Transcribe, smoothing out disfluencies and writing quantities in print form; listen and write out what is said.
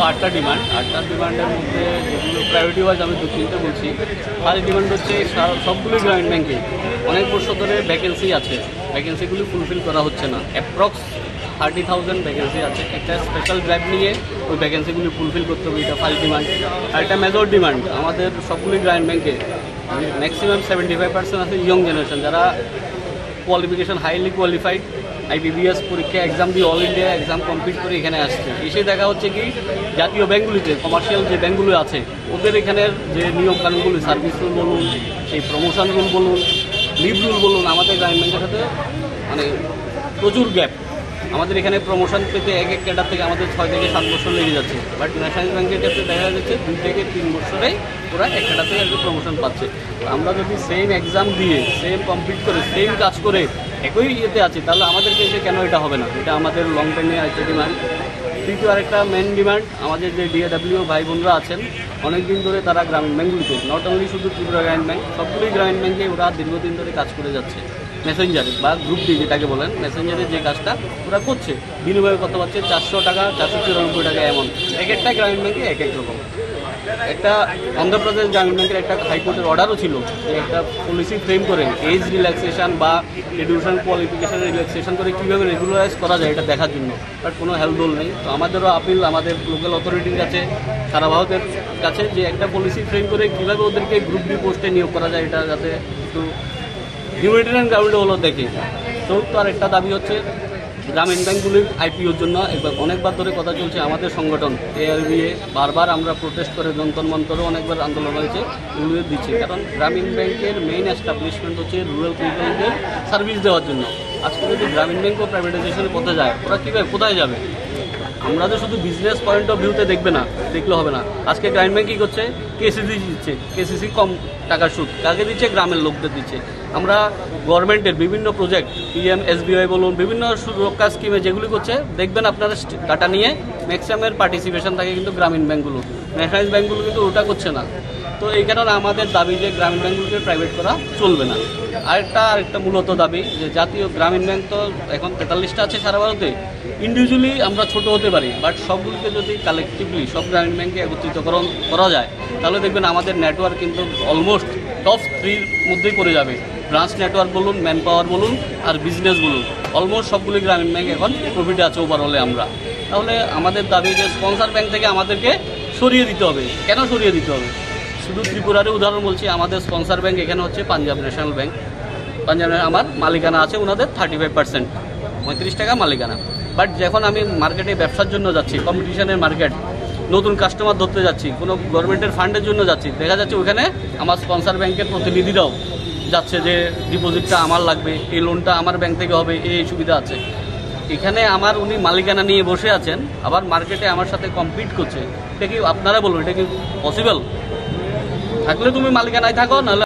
আটটা ডিমান্ড, আটটা ডিমান্ডের মধ্যে যেগুলো প্রায়োরিটি ওয়াইজ আমি দু তিনটে বলছি। ফার্স্ট ডিমান্ড হচ্ছে সবগুলোই গ্রামীণ ব্যাংকে অনেক বছর ধরে ভ্যাকেন্সি আছে, ভ্যাকেন্সিগুলি ফুলফিল করা হচ্ছে না। অ্যাপ্রক্স 30,000 ভ্যাকেন্সি আছে। একটা স্পেশাল ড্রাইভ নিয়ে ওই ভ্যাকেন্সিগুলি ফুলফিল করতে হবে, এটা ফার্স্ট ডিমান্ড। আর একটা মেজর ডিমান্ড আমাদের সবগুলি গ্রামীণ ব্যাংকে ম্যাক্সিমাম 75% আছে ইয়ং জেনারেশন, যারা কোয়ালিফিকেশন হাইলি কোয়ালিফাইড, IBPS পরীক্ষা এক্সাম দিয়ে অল ইন্ডিয়া এক্সাম কমপ্লিট করে এখানে আসছে। এসে দেখা হচ্ছে কি জাতীয় ব্যাঙ্কগুলিতে, কমার্শিয়াল যে ব্যাঙ্কগুলো আছে ওদের এখানের যে নিয়মকানুনগুলি, সার্ভিস রুল বলুন, সেই প্রমোশন রুল বলুন, লিভ রুল বলুন, আমাদের গ্রামীণ ব্যাংকের সাথে মানে প্রচুর গ্যাপ। আমাদের এখানে প্রমোশন পেতে এক এক ক্যাডার থেকে আমাদের 6 থেকে 7 বছর লেগে যাচ্ছে, বাট ন্যাশনাল ব্যাংকের ক্ষেত্রে দেখা যাচ্ছে 2 থেকে 3 বছরেই ওরা এক ক্যাডার থেকে একটা প্রমোশন পাচ্ছে। আমরা যদি সেম এক্সাম দিয়ে সেম কমপ্লিট করে সেম কাজ করে একই ইয়েতে আছি, তাহলে আমাদেরকে এসে কেন এটা হবে না? এটা আমাদের লং টাইমে একটা ডিমান্ড। তৃতীয় আরেকটা মেন ডিমান্ড, আমাদের যে DAW ভাই বোনরা আছেন অনেক দিন ধরে তারা গ্রামীণ ব্যাঙ্কগুলিতে, নট অনলি শুধু ত্রিপুরা গ্রামীণ ব্যাংক, সবগুলোই গ্রামীণ ব্যাংকে ওরা দীর্ঘদিন ধরে কাজ করে যাচ্ছে। মেসেঞ্জারে বা গ্রুপ ডি যেটাকে বলেন, মেসেঞ্জারে যে কাজটা ওরা করছে, বিনিময়ে কত পাচ্ছে? 400 টাকা, 494 টাকা, এমন এক একটা গ্রামীণ ব্যাংকে এক এক রকম। একটা অন্ধ্রপ্রদেশ গ্রামীণ ব্যাংকের একটা হাইকোর্টের অর্ডারও ছিল যে একটা পলিসি ফ্রেম করে এজ রিল্যাক্সেশন বা এডুকেশন কোয়ালিফিকেশন রিল্যাক্সেশন করে কীভাবে রেগুলারাইজ করা যায় এটা দেখার জন্য, বাট কোনো হেল্পডোল নেই। তো আমাদেরও আপিল আমাদের লোকাল অথরিটির কাছে, সারা ভারতের কাছে, যে একটা পলিসি ফ্রেম করে কীভাবে ওদেরকে গ্রুপ ডি পোস্টে নিয়োগ করা যায়, এটা যাতে একটু হিউম্যানিটেরিয়ান গ্রাউন্ডে হলো দেখে। চতুর্থ আর একটা দাবি হচ্ছে গ্রামীণ ব্যাংকগুলির IPOর জন্য অনেকবার ধরে কথা চলছে। আমাদের সংগঠন ALBA বারবার আমরা প্রোটেস্ট করে যন্তর মন্তরও অনেকবার আন্দোলন হয়েছে, এগুলো দিচ্ছে। কারণ গ্রামীণ ব্যাংকের মেইন এস্টাবলিশমেন্ট হচ্ছে রুরাল পিপলদের সার্ভিস দেওয়ার জন্য। আজকে যদি গ্রামীণ ব্যাংকও প্রাইভেটাইজেশনের পথে যায়, ওরা কীভাবে কোথায় যাবে? আমরা তো শুধু বিজনেস পয়েন্ট অফ ভিউতে দেখবে না, দেখলে হবে না। আজকে গ্রামীণ ব্যাংক কী করছে? KCC দিচ্ছে, KCC কম টাকার সুদ কাকে দিচ্ছে? গ্রামের লোকদের দিচ্ছে। আমরা গভর্নমেন্টের বিভিন্ন প্রজেক্ট, PM-SBY বলুন, বিভিন্ন সুরক্ষা স্কিমে যেগুলি করছে, দেখবেন আপনারা ডাটা নিয়ে ম্যাক্সিমামের পার্টিসিপেশন থাকে কিন্তু গ্রামীণ ব্যাংকগুলো, ন্যাশনালাইজ ব্যাংকগুলো কিন্তু ওটা করছে না। তো এই কারণে আমাদের দাবি যে গ্রামীণ ব্যাংকগুলোকে প্রাইভেট করা চলবে না। আরেকটা মূলত দাবি যে জাতীয় গ্রামীণ ব্যাংক তো এখন 43টা আছে সারা ভারতে। ইন্ডিভিজুয়ালি আমরা ছোট হতে পারি, বাট সবগুলিকে যদি কালেকটিভলি সব গ্রামীণ ব্যাংকে একত্রিতকরণ করা যায়, তাহলে দেখবেন আমাদের নেটওয়ার্ক কিন্তু অলমোস্ট টপ 3 মধ্যেই পড়ে যাবে। ব্রাঞ্চ নেটওয়ার্ক বলুন, ম্যান পাওয়ার বলুন, আর বিজনেস বলুন, অলমোস্ট সবগুলি গ্রামীণ ব্যাংক এখন প্রফিটে আছে ওভারঅলে আমরা। তাহলে আমাদের দাবি যে স্পন্সর ব্যাংক থেকে আমাদেরকে সরিয়ে দিতে হবে। কেন সরিয়ে দিতে হবে? শুধু ত্রিপুরারই উদাহরণ বলছি, আমাদের স্পন্সর ব্যাংক এখানে হচ্ছে পাঞ্জাব ন্যাশনাল ব্যাংক। পাঞ্জাব আমার মালিকানা আছে ওনাদের 35%, 35 টাকা মালিকানা। বাট যখন আমি মার্কেটে ব্যবসার জন্য যাচ্ছি, কম্পিটিশনের মার্কেট, নতুন কাস্টমার ধরতে যাচ্ছি, কোনো গভর্নমেন্টের ফান্ডের জন্য যাচ্ছি, দেখা যাচ্ছে ওখানে আমার স্পন্সর ব্যাংকের প্রতিনিধিরাও যাচ্ছে যে ডিপোজিটটা আমার লাগবে, এই লোনটা আমার ব্যাংক থেকে হবে, এই সুবিধা আছে। এখানে আমার উনি মালিকানা নিয়ে বসে আছেন, আবার মার্কেটে আমার সাথে কম্পিট করছে। এটা কি আপনারা বলুন, এটা কি পসিবল? থাকলে তুমি মালিকানায় থাকো, নাহলে